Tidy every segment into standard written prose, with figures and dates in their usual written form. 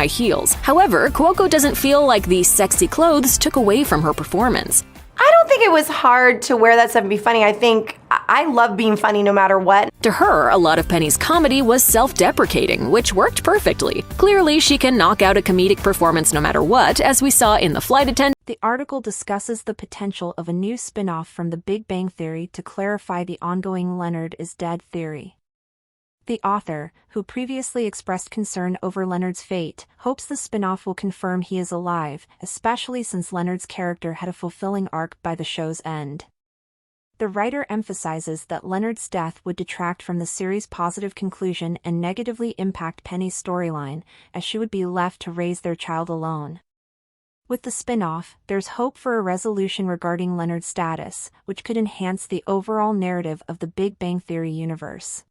high heels. However, Cuoco doesn't feel like these sexy clothes took away from her performance. I don't think it was hard to wear that stuff and be funny. I think I love being funny no matter what. To her, a lot of Penny's comedy was self-deprecating, which worked perfectly. Clearly, she can knock out a comedic performance no matter what, as we saw in The Flight Attendant. The article discusses the potential of a new spin-off from The Big Bang Theory to clarify the ongoing Leonard is dead theory. The author, who previously expressed concern over Leonard's fate, hopes the spin-off will confirm he is alive, especially since Leonard's character had a fulfilling arc by the show's end. The writer emphasizes that Leonard's death would detract from the series' positive conclusion and negatively impact Penny's storyline, as she would be left to raise their child alone. With the spin-off, there's hope for a resolution regarding Leonard's status, which could enhance the overall narrative of the Big Bang Theory universe.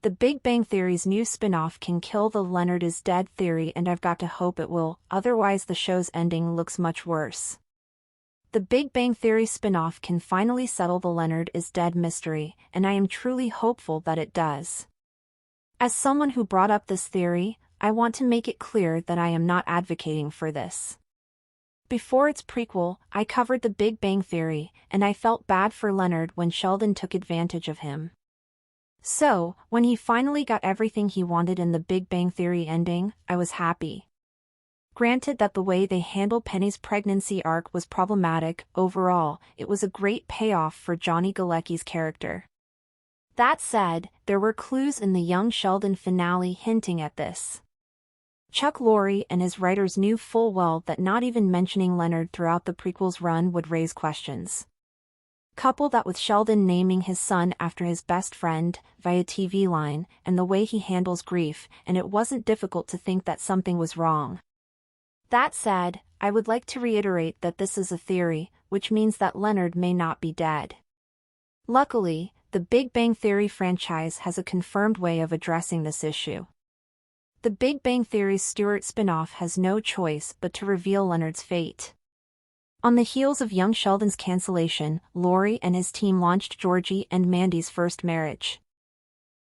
The Big Bang Theory's new spin-off can kill the Leonard is dead theory, and I've got to hope it will, otherwise the show's ending looks much worse. The Big Bang Theory spin-off can finally settle the Leonard is dead mystery, and I am truly hopeful that it does. As someone who brought up this theory, I want to make it clear that I am not advocating for this. Before its prequel, I covered The Big Bang Theory, and I felt bad for Leonard when Sheldon took advantage of him. So, when he finally got everything he wanted in the Big Bang Theory ending, I was happy. Granted that the way they handled Penny's pregnancy arc was problematic, overall, it was a great payoff for Johnny Galecki's character. That said, there were clues in the young Sheldon finale hinting at this. Chuck Lorre and his writers knew full well that not even mentioning Leonard throughout the prequel's run would raise questions. Couple that with Sheldon naming his son after his best friend, via TV line, and the way he handles grief, and it wasn't difficult to think that something was wrong. That said, I would like to reiterate that this is a theory, which means that Leonard may not be dead. Luckily, the Big Bang Theory franchise has a confirmed way of addressing this issue. The Big Bang Theory's Stewart spin-off has no choice but to reveal Leonard's fate. On the heels of young Sheldon's cancellation, Lorre and his team launched Georgie and Mandy's First Marriage.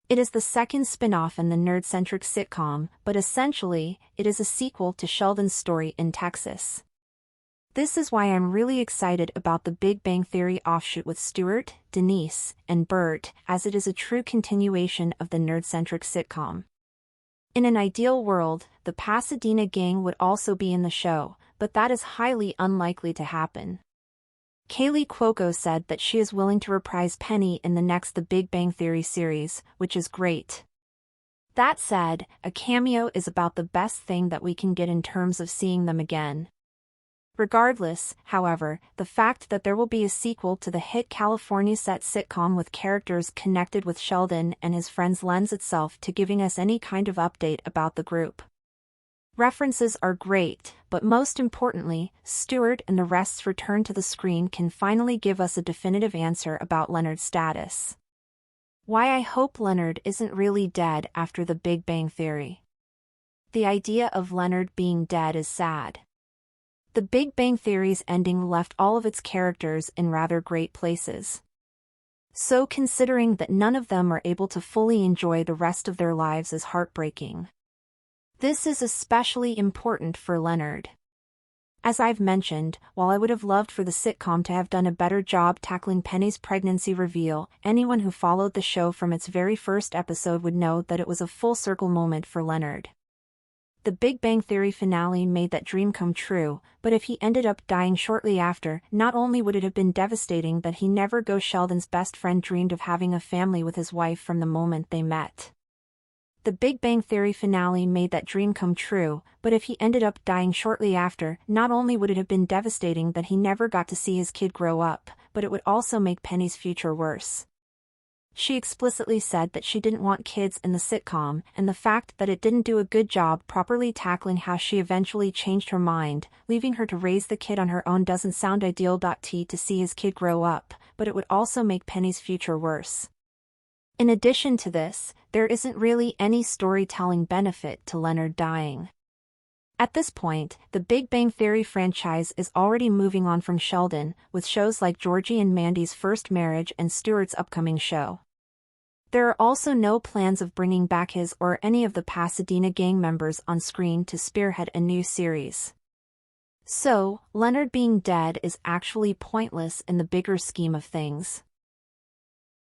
It is the second spin-off in the nerd-centric sitcom, but essentially, it is a sequel to Sheldon's story in Texas. This is why I'm really excited about the Big Bang Theory offshoot with Stewart, Denise, and Bert, as it is a true continuation of the nerd-centric sitcom. In an ideal world, the Pasadena gang would also be in the show, but that is highly unlikely to happen. Kaylee Cuoco said that she is willing to reprise Penny in the next The Big Bang Theory series, which is great. That said, a cameo is about the best thing that we can get in terms of seeing them again. Regardless, however, the fact that there will be a sequel to the hit California-set sitcom with characters connected with Sheldon and his friends lends itself to giving us any kind of update about the group. References are great, but most importantly, Stewart and the rest's return to the screen can finally give us a definitive answer about Leonard's status. Why I hope Leonard isn't really dead after The Big Bang Theory. The idea of Leonard being dead is sad. The Big Bang Theory's ending left all of its characters in rather great places. So considering that none of them are able to fully enjoy the rest of their lives is heartbreaking. This is especially important for Leonard. As I've mentioned, while I would have loved for the sitcom to have done a better job tackling Penny's pregnancy reveal, anyone who followed the show from its very first episode would know that it was a full-circle moment for Leonard. The Big Bang Theory finale made that dream come true, but if he ended up dying shortly after, not only would it have been devastating that he never go Sheldon's best friend dreamed of having a family with his wife from the moment they met. The Big Bang Theory finale made that dream come true, but if he ended up dying shortly after, not only would it have been devastating that he never got to see his kid grow up, but it would also make Penny's future worse. She explicitly said that she didn't want kids in the sitcom, and the fact that it didn't do a good job properly tackling how she eventually changed her mind, leaving her to raise the kid on her own doesn't sound ideal. To see his kid grow up, but it would also make Penny's future worse. In addition to this, there isn't really any storytelling benefit to Leonard dying. At this point, the Big Bang Theory franchise is already moving on from Sheldon, with shows like Georgie and Mandy's First Marriage and Stewart's upcoming show. There are also no plans of bringing back his or any of the Pasadena gang members on screen to spearhead a new series. So, Leonard being dead is actually pointless in the bigger scheme of things.